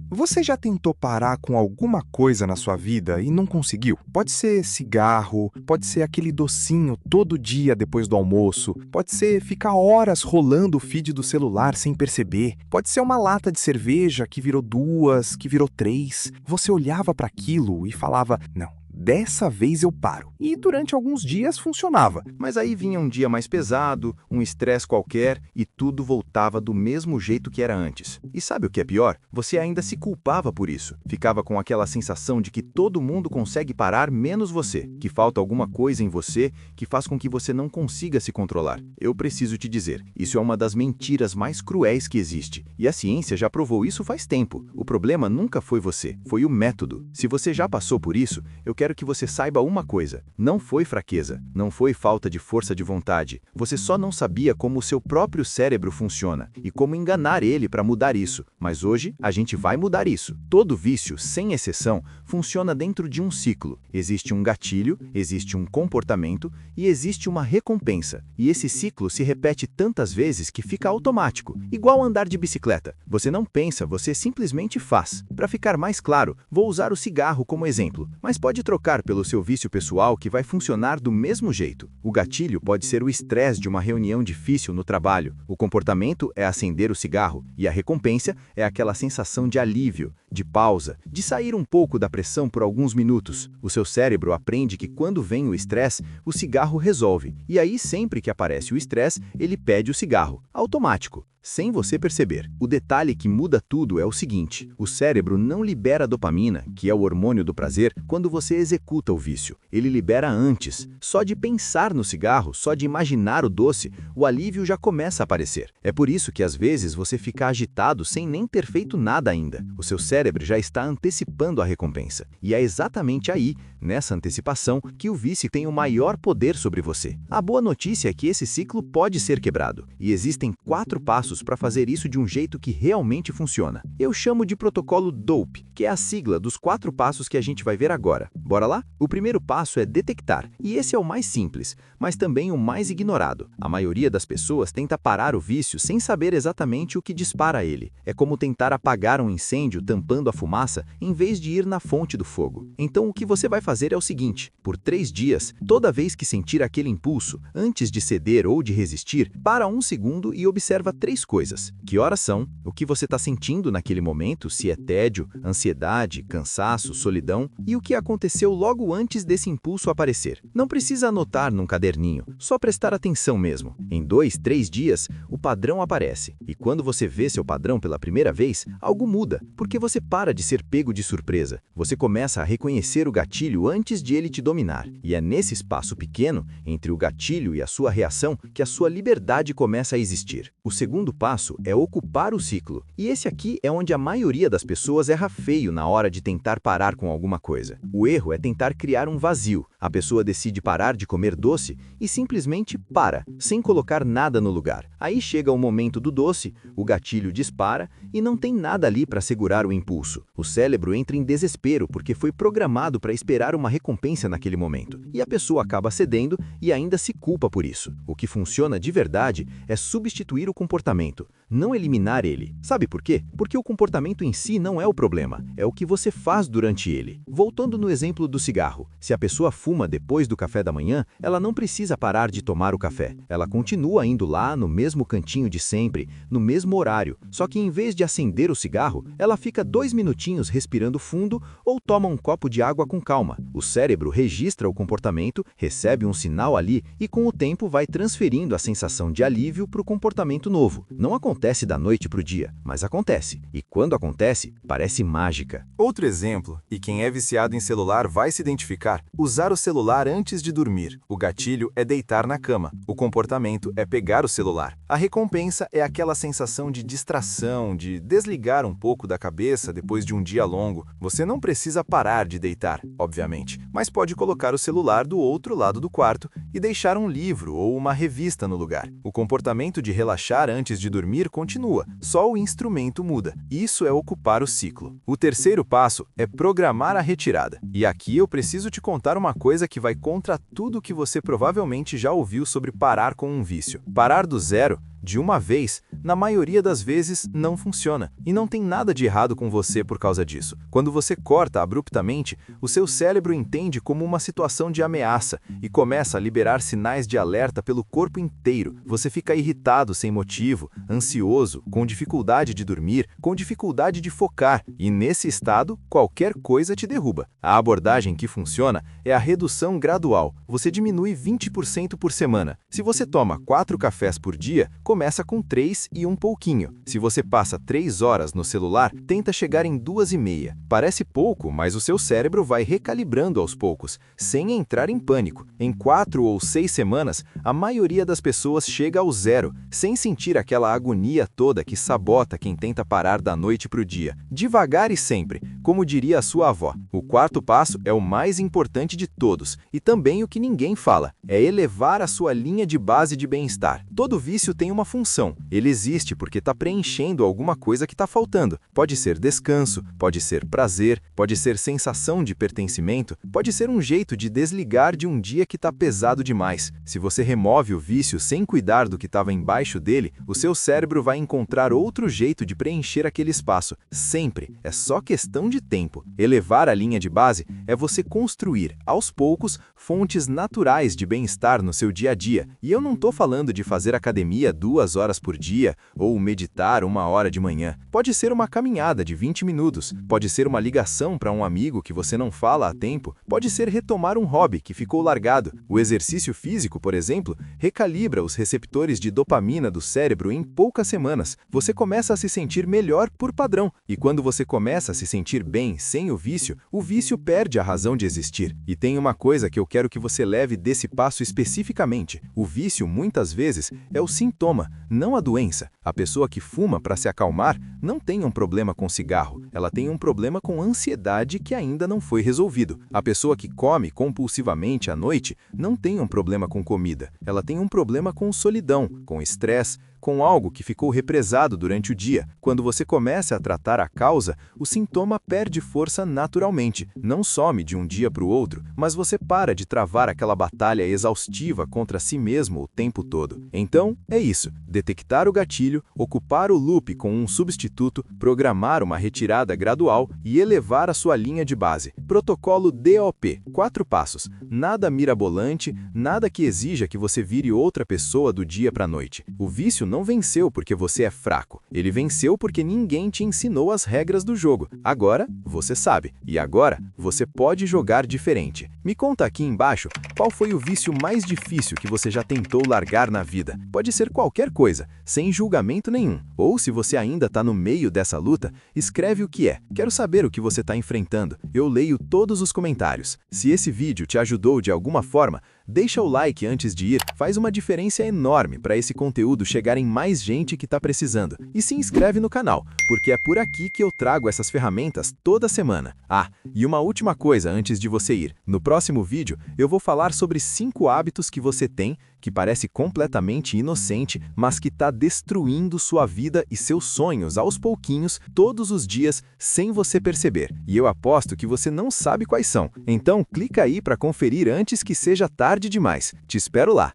Você já tentou parar com alguma coisa na sua vida e não conseguiu? Pode ser cigarro, pode ser aquele docinho todo dia depois do almoço, pode ser ficar horas rolando o feed do celular sem perceber, pode ser uma lata de cerveja que virou duas, que virou três. Você olhava para aquilo e falava: não, dessa vez eu paro. E durante alguns dias funcionava. Mas aí vinha um dia mais pesado, um estresse qualquer e tudo voltava do mesmo jeito que era antes. E sabe o que é pior? Você ainda se culpava por isso. Ficava com aquela sensação de que todo mundo consegue parar menos você, que falta alguma coisa em você que faz com que você não consiga se controlar. Eu preciso te dizer, isso é uma das mentiras mais cruéis que existe. E a ciência já provou isso faz tempo. O problema nunca foi você, foi o método. Se você já passou por isso, eu quero que você saiba uma coisa: não foi fraqueza, não foi falta de força de vontade. Você só não sabia como o seu próprio cérebro funciona e como enganar ele para mudar isso. Mas hoje a gente vai mudar isso. Todo vício, sem exceção, funciona dentro de um ciclo. Existe um gatilho, existe um comportamento e existe uma recompensa. E esse ciclo se repete tantas vezes que fica automático, igual andar de bicicleta. Você não pensa, você simplesmente faz. Para ficar mais claro, vou usar o cigarro como exemplo, mas pode trocar pelo seu vício pessoal que vai funcionar do mesmo jeito. O gatilho pode ser o estresse de uma reunião difícil no trabalho. O comportamento é acender o cigarro e a recompensa é aquela sensação de alívio, de pausa, de sair um pouco da pressão por alguns minutos. O seu cérebro aprende que quando vem o estresse, o cigarro resolve. E aí, sempre que aparece o estresse, ele pede o cigarro. Automático, sem você perceber. O detalhe que muda tudo é o seguinte: o cérebro não libera dopamina, que é o hormônio do prazer, quando você executa o vício. Ele libera antes. Só de pensar no cigarro, só de imaginar o doce, o alívio já começa a aparecer. É por isso que às vezes você fica agitado sem nem ter feito nada ainda. O seu cérebro já está antecipando a recompensa. E é exatamente aí, nessa antecipação, que o vício tem o maior poder sobre você. A boa notícia é que esse ciclo pode ser quebrado. E existem 4 passos para fazer isso de um jeito que realmente funciona. Eu chamo de protocolo DOPE, que é a sigla dos 4 passos que a gente vai ver agora. Bora lá? O primeiro passo é detectar, e esse é o mais simples, mas também o mais ignorado. A maioria das pessoas tenta parar o vício sem saber exatamente o que dispara ele. É como tentar apagar um incêndio tampando a fumaça em vez de ir na fonte do fogo. Então o que você vai fazer é o seguinte: por 3 dias, toda vez que sentir aquele impulso, antes de ceder ou de resistir, para 1 segundo e observa 3 coisas. Que horas são? O que você está sentindo naquele momento, se é tédio, ansiedade, cansaço, solidão, e o que aconteceu logo antes desse impulso aparecer. Não precisa anotar num caderninho, só prestar atenção mesmo. Em 2, 3 dias, o padrão aparece. E quando você vê seu padrão pela primeira vez, algo muda, porque você para de ser pego de surpresa. Você começa a reconhecer o gatilho antes de ele te dominar. E é nesse espaço pequeno, entre o gatilho e a sua reação, que a sua liberdade começa a existir. O segundo passo é ocupar o ciclo. E esse aqui é onde a maioria das pessoas erra feio na hora de tentar parar com alguma coisa. O erro é tentar criar um vazio. A pessoa decide parar de comer doce e simplesmente para, sem colocar nada no lugar. Aí chega o momento do doce, o gatilho dispara e não tem nada ali para segurar o impulso. O cérebro entra em desespero porque foi programado para esperar uma recompensa naquele momento. E a pessoa acaba cedendo e ainda se culpa por isso. O que funciona de verdade é substituir o comportamento, não eliminar ele. Sabe por quê? Porque o comportamento em si não é o problema, é o que você faz durante ele. Voltando no exemplo do cigarro, se a pessoa fuma depois do café da manhã, ela não precisa parar de tomar o café. Ela continua indo lá no mesmo cantinho de sempre, no mesmo horário, só que em vez de acender o cigarro, ela fica 2 minutinhos respirando fundo ou toma um copo de água com calma. O cérebro registra o comportamento, recebe um sinal ali e com o tempo vai transferindo a sensação de alívio para o comportamento novo. Não acontece da noite para o dia, mas acontece. E quando acontece, parece mágica. Outro exemplo, e quem é viciado em celular vai se identificar: usar o celular antes de dormir. O gatilho é deitar na cama. O comportamento é pegar o celular. A recompensa é aquela sensação de distração, de desligar um pouco da cabeça depois de um dia longo. Você não precisa parar de deitar, obviamente, mas pode colocar o celular do outro lado do quarto e deixar um livro ou uma revista no lugar. O comportamento de relaxar antes de dormir continua, só o instrumento muda. Isso é ocupar o ciclo. O terceiro passo é programar a retirada. E aqui eu preciso te contar uma coisa que vai contra tudo que você provavelmente já ouviu sobre parar com um vício. Parar do zero de uma vez, na maioria das vezes não funciona. E não tem nada de errado com você por causa disso. Quando você corta abruptamente, o seu cérebro entende como uma situação de ameaça e começa a liberar sinais de alerta pelo corpo inteiro. Você fica irritado sem motivo, ansioso, com dificuldade de dormir, com dificuldade de focar, e nesse estado, qualquer coisa te derruba. A abordagem que funciona é a redução gradual. Você diminui 20% por semana. Se você toma 4 cafés por dia, começa com 3 e um pouquinho. Se você passa 3 horas no celular, tenta chegar em 2,5. Parece pouco, mas o seu cérebro vai recalibrando aos poucos, sem entrar em pânico. Em 4 ou 6 semanas, a maioria das pessoas chega ao zero, sem sentir aquela agonia toda que sabota quem tenta parar da noite para o dia. Devagar e sempre, como diria a sua avó. O quarto passo é o mais importante de todos, e também o que ninguém fala, é elevar a sua linha de base de bem-estar. Todo vício tem uma função, ele existe porque está preenchendo alguma coisa que está faltando. Pode ser descanso, pode ser prazer, pode ser sensação de pertencimento, pode ser um jeito de desligar de um dia que está pesado demais. Se você remove o vício sem cuidar do que estava embaixo dele, o seu cérebro vai encontrar outro jeito de preencher aquele espaço. Sempre, é só questão de tempo. Elevar a linha de base é você construir, aos poucos, fontes naturais de bem-estar no seu dia a dia. E eu não estou falando de fazer academia 2 horas por dia ou meditar 1 hora de manhã. Pode ser uma caminhada de 20 minutos, pode ser uma ligação para um amigo que você não fala há tempo, pode ser retomar um hobby que ficou largado. O exercício físico, por exemplo, recalibra os receptores de dopamina do cérebro em poucas semanas. Você começa a se sentir melhor por padrão. E quando você começa a se sentir bem sem o vício perde a razão de existir. E tem uma coisa que eu quero que você leve desse passo especificamente. O vício, muitas vezes, é o sintoma, não a doença. A pessoa que fuma para se acalmar não tem um problema com cigarro, ela tem um problema com ansiedade que ainda não foi resolvido. A pessoa que come compulsivamente à noite não tem um problema com comida, ela tem um problema com solidão, com estresse, com algo que ficou represado durante o dia. Quando você começa a tratar a causa, o sintoma perde força naturalmente. Não some de um dia para o outro, mas você para de travar aquela batalha exaustiva contra si mesmo o tempo todo. Então, é isso. Detectar o gatilho, ocupar o loop com um substituto, programar uma retirada gradual e elevar a sua linha de base. Protocolo DOP. 4 passos. Nada mirabolante, nada que exija que você vire outra pessoa do dia para a noite. O vício não venceu porque você é fraco. Ele venceu porque ninguém te ensinou as regras do jogo. Agora, você sabe. E agora, você pode jogar diferente. Me conta aqui embaixo qual foi o vício mais difícil que você já tentou largar na vida. Pode ser qualquer coisa, sem julgamento nenhum. Ou se você ainda está no meio dessa luta, escreve o que é. Quero saber o que você está enfrentando. Eu leio todos os comentários. Se esse vídeo te ajudou de alguma forma, deixa o like antes de ir, faz uma diferença enorme para esse conteúdo chegar em mais gente que está precisando. E se inscreve no canal, porque é por aqui que eu trago essas ferramentas toda semana. Ah, e uma última coisa antes de você ir. No próximo vídeo, eu vou falar sobre 5 hábitos que você tem, que parece completamente inocente, mas que está destruindo sua vida e seus sonhos aos pouquinhos, todos os dias, sem você perceber. E eu aposto que você não sabe quais são. Então, clica aí para conferir antes que seja tarde demais. Te espero lá.